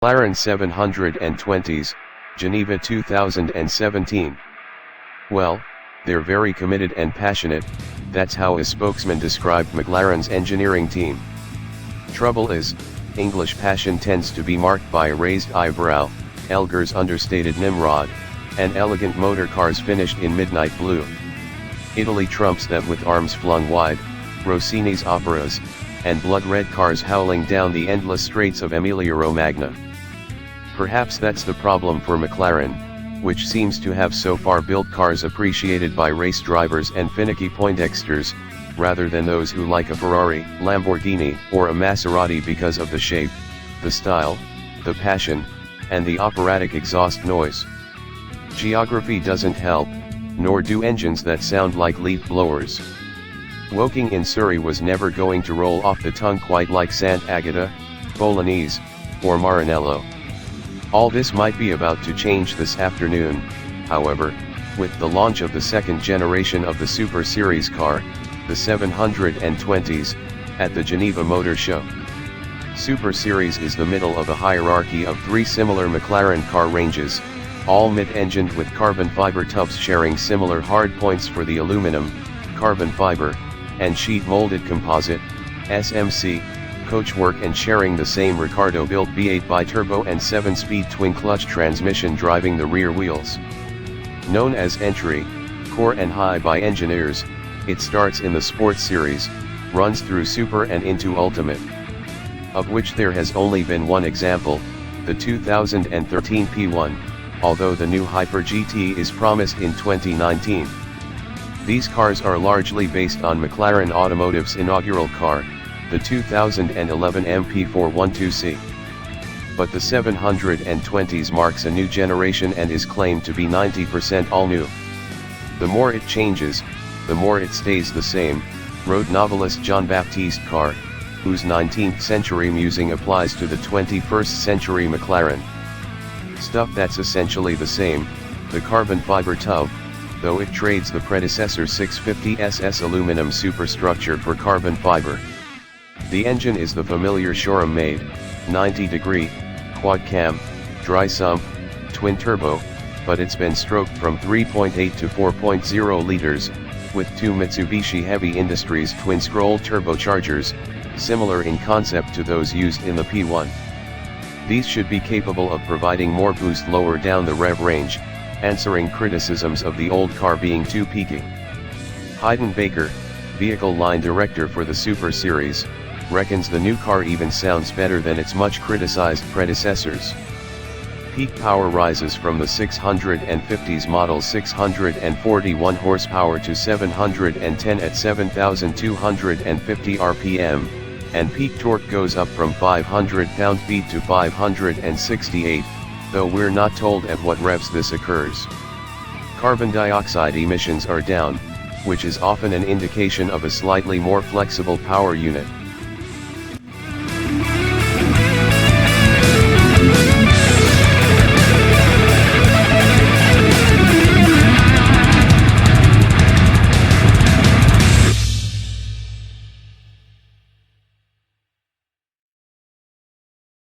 Mclaren 720s, Geneva 2017. Well, they're very committed and passionate, that's how a spokesman described McLaren's engineering team. Trouble is, English passion tends to be marked by a raised eyebrow, Elgar's understated Nimrod, and elegant motor cars finished in midnight blue. Italy trumps that with arms flung wide, Rossini's operas, and blood-red cars howling down the endless straits of Emilia-Romagna. Perhaps that's the problem for McLaren, which seems to have so far built cars appreciated by race drivers and finicky Poindexters, rather than those who like a Ferrari, Lamborghini, or a Maserati because of the shape, the style, the passion, and the operatic exhaust noise. Geography doesn't help, nor do engines that sound like leaf blowers. Woking in Surrey was never going to roll off the tongue quite like Sant Agata, Bolognese, or Maranello. All this might be about to change this afternoon, however, with the launch of the second generation of the Super Series car, the 720s, at the Geneva Motor Show. Super Series is the middle of a hierarchy of three similar McLaren car ranges, all mid-engined with carbon fiber tubs sharing similar hardpoints for the aluminum, carbon fiber, and sheet-molded composite, SMC, coachwork and sharing the same Ricardo-built V8 bi-turbo and 7-speed twin-clutch transmission driving the rear wheels. Known as Entry, Core and High by engineers, it starts in the Sports Series, runs through Super and into Ultimate. Of which there has only been one example, the 2013 P1, although the new Hyper GT is promised in 2019. These cars are largely based on McLaren Automotive's inaugural car, the 2011 MP412C. But the 720s marks a new generation and is claimed to be 90% all new. The more it changes, the more it stays the same, wrote novelist Jean-Baptiste Carr, whose 19th century musing applies to the 21st century McLaren. Stuff that's essentially the same, the carbon fiber tub, though it trades the predecessor 650SS aluminum superstructure for carbon fiber. The engine is the familiar showroom-made, 90-degree, quad-cam, dry-sump, twin-turbo, but it's been stroked from 3.8 to 4.0 liters, with two Mitsubishi Heavy Industries twin-scroll turbochargers, similar in concept to those used in the P1. These should be capable of providing more boost lower down the rev range, answering criticisms of the old car being too peaky. Hayden Baker, vehicle line director for the Super Series, reckons the new car even sounds better than its much criticized predecessors. Peak power rises from the 650s model 641 horsepower to 710 at 7,250 rpm, and peak torque goes up from 500 pound-feet to 568, though we're not told at what revs this occurs. Carbon dioxide emissions are down, which is often an indication of a slightly more flexible power unit.